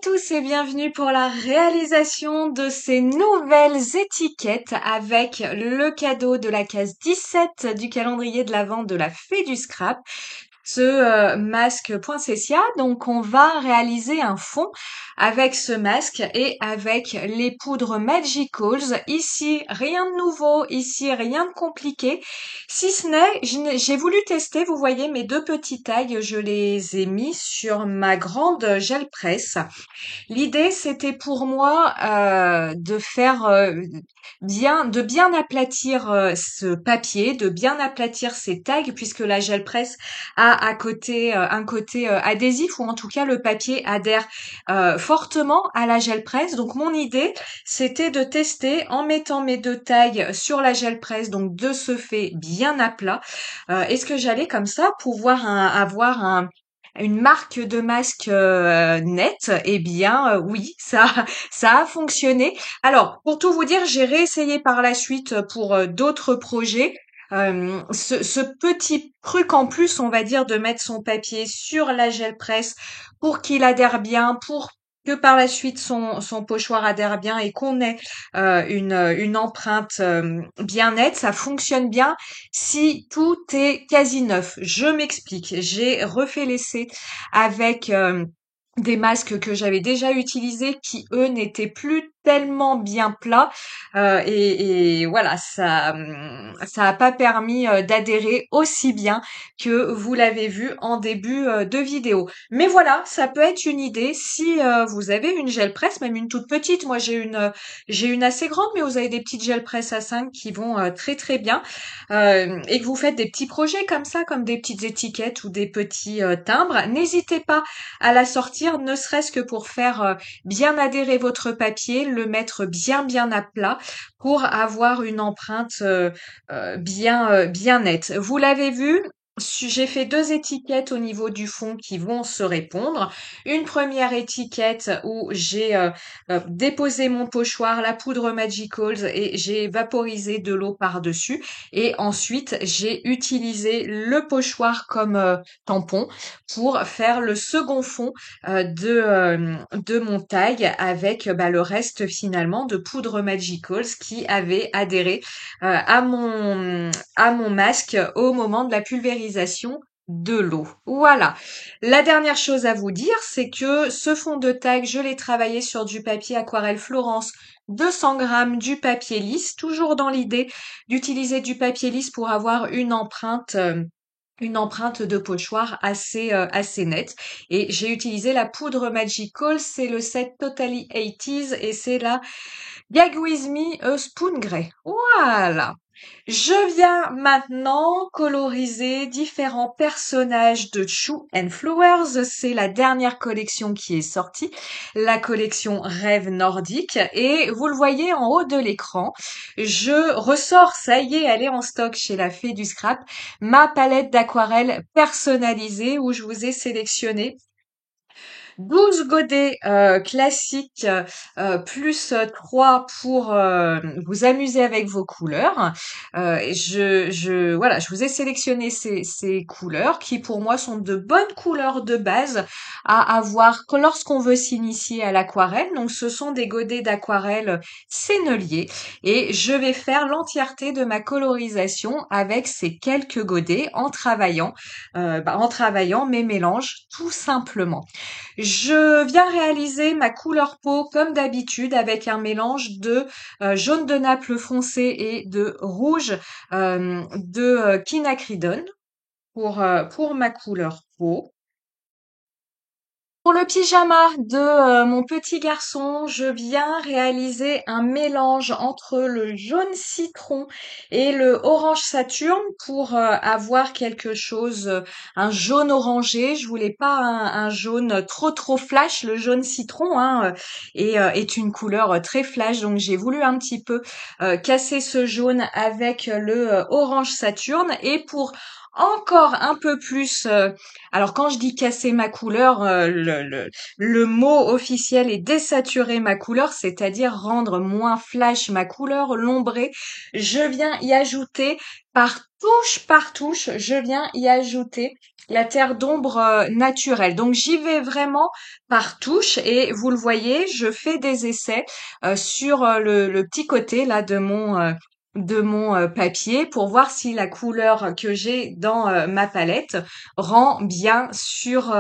tous et bienvenue pour la réalisation de ces nouvelles étiquettes avec le cadeau de la case 17 du calendrier de l'Avent de la Fée du Scrap. Ce masque Poinsettia, donc on va réaliser un fond avec ce masque et avec les poudres Magicals. Ici, rien de nouveau, ici, rien de compliqué. Si ce n'est, j'ai voulu tester, vous voyez mes deux petits tags, je les ai mis sur ma grande gel presse. L'idée, c'était pour moi de faire de bien aplatir ce papier, de bien aplatir ces tags, puisque la gel presse a à côté un côté adhésif, ou en tout cas le papier adhère fortement à la gel presse. Donc mon idée, c'était de tester en mettant mes deux tags sur la gel presse, donc de ce fait bien à plat. Est-ce que j'allais comme ça pouvoir avoir une marque de masque nette? Eh bien, oui, ça a fonctionné. Alors, pour tout vous dire, j'ai réessayé par la suite pour d'autres projets. Ce petit truc en plus, on va dire, de mettre son papier sur la gel presse pour qu'il adhère bien, pour que par la suite son pochoir adhère bien et qu'on ait une empreinte bien nette, ça fonctionne bien si tout est quasi neuf. Je m'explique. J'ai refait l'essai avec des masques que j'avais déjà utilisés qui, eux, n'étaient plus tellement bien plats et voilà, ça a pas permis d'adhérer aussi bien que vous l'avez vu en début de vidéo. Mais voilà, ça peut être une idée si vous avez une gel presse, même une toute petite. Moi, j'ai une assez grande, mais vous avez des petites gel presse à 5 qui vont très très bien et que vous faites des petits projets comme ça, comme des petites étiquettes ou des petits timbres. N'hésitez pas à la sortir, ne serait-ce que pour faire bien adhérer votre papier, le mettre bien à plat pour avoir une empreinte bien nette. Vous l'avez vu, j'ai fait deux étiquettes au niveau du fond qui vont se répondre. Une première étiquette où j'ai déposé mon pochoir, la poudre Magicals et j'ai vaporisé de l'eau par-dessus. Et ensuite, j'ai utilisé le pochoir comme tampon pour faire le second fond de mon tag avec le reste finalement de poudre Magicals qui avait adhéré à mon masque au moment de la pulvérisation de l'eau. Voilà. La dernière chose à vous dire, c'est que ce fond de tag, je l'ai travaillé sur du papier aquarelle Florence 200 grammes, du papier lisse, toujours dans l'idée d'utiliser du papier lisse pour avoir une empreinte de pochoir assez nette. Et j'ai utilisé la poudre Magical, c'est le set Totally 80s et c'est la Gag With Me Spoon Grey. Voilà. Je viens maintenant coloriser différents personnages de Shoe and Flowers. C'est la dernière collection qui est sortie, la collection Rêve nordique. Et vous le voyez en haut de l'écran, je ressors, ça y est, elle est en stock chez la Fée du Scrap, ma palette d'aquarelle personnalisée où je vous ai sélectionné 12 godets classiques plus 3 pour vous amuser avec vos couleurs. Voilà, je vous ai sélectionné ces couleurs qui pour moi sont de bonnes couleurs de base à avoir que lorsqu'on veut s'initier à l'aquarelle. Donc ce sont des godets d'aquarelle sennelier et je vais faire l'entièreté de ma colorisation avec ces quelques godets en travaillant mes mélanges tout simplement. Je viens réaliser ma couleur peau comme d'habitude avec un mélange de jaune de Naples foncé et de rouge de quinacridone pour ma couleur peau. Pour le pyjama de mon petit garçon, je viens réaliser un mélange entre le jaune citron et le orange Saturne pour avoir quelque chose, un jaune orangé. Je voulais pas un jaune trop flash. Le jaune citron est une couleur très flash, donc j'ai voulu un petit peu casser ce jaune avec le orange Saturne et pour encore un peu plus. Alors quand je dis casser ma couleur, le mot officiel est désaturer ma couleur, c'est-à-dire rendre moins flash ma couleur, l'ombrer. Je viens y ajouter par touche, je viens y ajouter la terre d'ombre naturelle. Donc j'y vais vraiment par touche et vous le voyez, je fais des essais sur le petit côté là de mon papier pour voir si la couleur que j'ai dans ma palette rend bien sur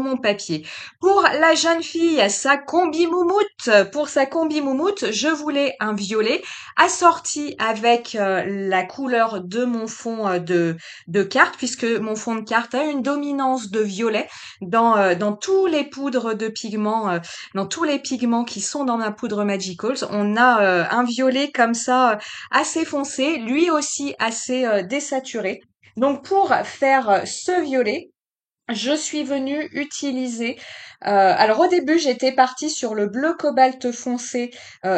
mon papier. Pour la jeune fille, sa combi moumoute, pour sa combi moumoute, je voulais un violet assorti avec la couleur de mon fond de carte, puisque mon fond de carte a une dominance de violet dans tous les poudres de pigments, dans tous les pigments qui sont dans ma poudre Magicals. On a un violet comme ça assez foncé, lui aussi assez désaturé. Donc pour faire ce violet, je suis venue utiliser. Alors au début, j'étais partie sur le bleu cobalt foncé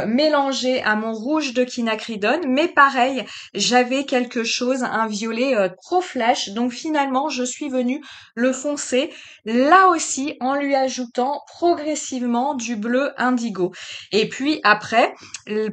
mélangé à mon rouge de quinacridone, mais pareil, j'avais quelque chose, un violet trop flash. Donc finalement, je suis venue le foncer là aussi en lui ajoutant progressivement du bleu indigo. Et puis après,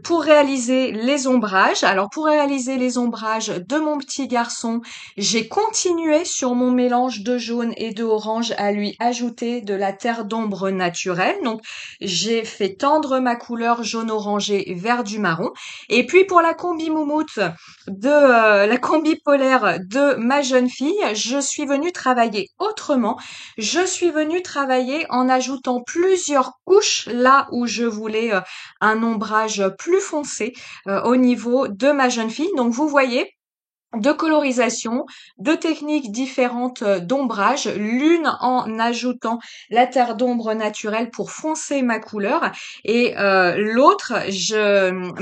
pour réaliser les ombrages, alors pour réaliser les ombrages de mon petit garçon, j'ai continué sur mon mélange de jaune et de orange à lui ajouter de la terre d'ombre naturelle. Donc, j'ai fait tendre ma couleur jaune orangé vers du marron. Et puis, pour la combi moumoute la combi polaire de ma jeune fille, je suis venue travailler autrement. Je suis venue travailler en ajoutant plusieurs couches là où je voulais un ombrage plus foncé au niveau de ma jeune fille. Donc, vous voyez, de colorisation, deux techniques différentes d'ombrage, l'une en ajoutant la terre d'ombre naturelle pour foncer ma couleur et l'autre,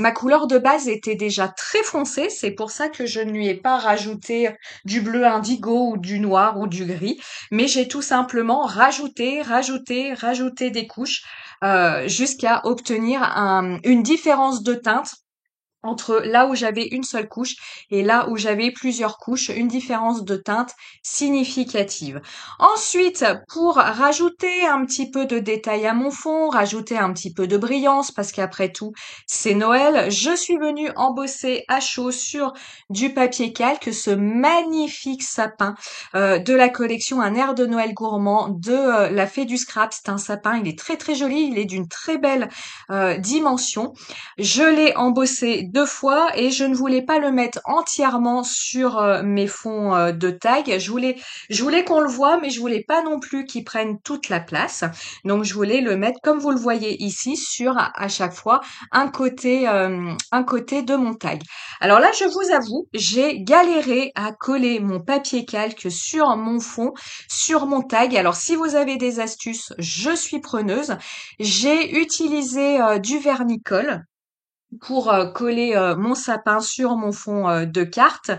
ma couleur de base était déjà très foncée, c'est pour ça que je ne lui ai pas rajouté du bleu indigo ou du noir ou du gris, mais j'ai tout simplement rajouté des couches jusqu'à obtenir une différence de teinte entre là où j'avais une seule couche et là où j'avais plusieurs couches, une différence de teinte significative. Ensuite, pour rajouter un petit peu de détail à mon fond, rajouter un petit peu de brillance, parce qu'après tout, c'est Noël, je suis venue embosser à chaud sur du papier calque ce magnifique sapin de la collection Un air de Noël gourmand de la Fée du Scrap. C'est un sapin, il est très très joli, il est d'une très belle dimension. Je l'ai embossé 2 fois et je ne voulais pas le mettre entièrement sur mes fonds de tag. Je voulais qu'on le voit, mais je voulais pas non plus qu'il prenne toute la place. Donc je voulais le mettre comme vous le voyez ici sur à chaque fois un côté de mon tag. Alors là, je vous avoue, j'ai galéré à coller mon papier calque sur mon fond, sur mon tag. Alors si vous avez des astuces, je suis preneuse. J'ai utilisé du vernicole pour coller mon sapin sur mon fond de carte.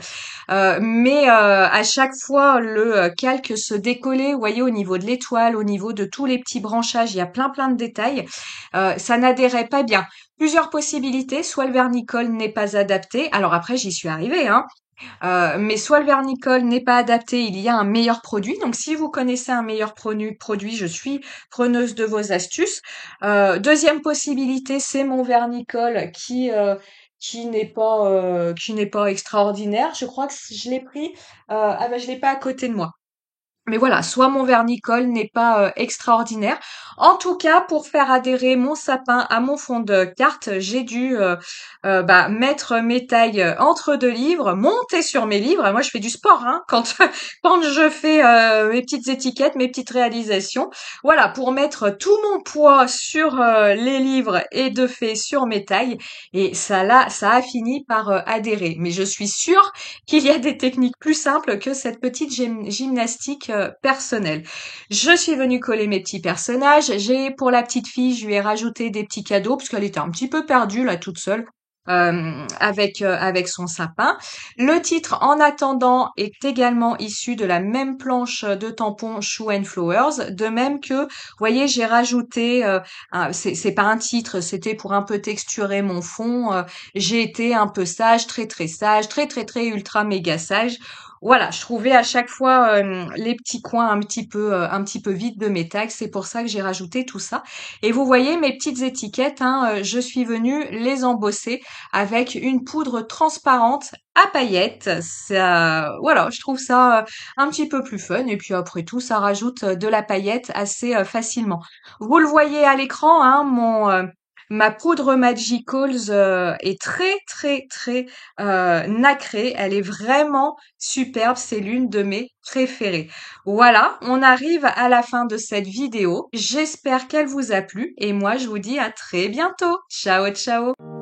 Mais à chaque fois, le calque se décollait, vous voyez, au niveau de l'étoile, au niveau de tous les petits branchages, il y a plein de détails. Ça n'adhérait pas bien. Plusieurs possibilités, soit le vernicole n'est pas adapté. Alors après, j'y suis arrivée, hein. Mais soit le vernicole n'est pas adapté, il y a un meilleur produit. Donc si vous connaissez un meilleur produit, je suis preneuse de vos astuces. Deuxième possibilité, c'est mon vernicole qui n'est pas extraordinaire. Je crois que je l'ai pris. Ah ben je l'ai pas à côté de moi. Mais voilà, soit mon vernicole n'est pas extraordinaire. En tout cas, pour faire adhérer mon sapin à mon fond de carte, j'ai dû mettre mes tailles entre deux livres, monter sur mes livres. Moi, je fais du sport, hein, quand quand je fais mes petites étiquettes, mes petites réalisations. Voilà, pour mettre tout mon poids sur les livres et de fait sur mes tailles. Et ça là, ça a fini par adhérer. Mais je suis sûre qu'il y a des techniques plus simples que cette petite gymnastique personnelle. Je suis venue coller mes petits personnages. Pour la petite fille, je lui ai rajouté des petits cadeaux parce qu'elle était un petit peu perdue là toute seule. Avec son sapin. Le titre En attendant est également issu de la même planche de tampons Shoe and Flowers, de même que, vous voyez, j'ai rajouté, c'est pas un titre, c'était pour un peu texturer mon fond. J'ai été un peu sage, très très sage, très très très ultra méga sage. voilà, je trouvais à chaque fois les petits coins un petit peu vides de mes tags. C'est pour ça que j'ai rajouté tout ça. Et vous voyez mes petites étiquettes, hein, je suis venue les embosser avec une poudre transparente à paillettes. Ça, voilà, je trouve ça un petit peu plus fun. Et puis après tout, ça rajoute de la paillette assez facilement. Vous le voyez à l'écran, hein, ma poudre Magicals est très très très nacrée. Elle est vraiment superbe. C'est l'une de mes préférées. Voilà, on arrive à la fin de cette vidéo. J'espère qu'elle vous a plu et moi je vous dis à très bientôt. Ciao ciao.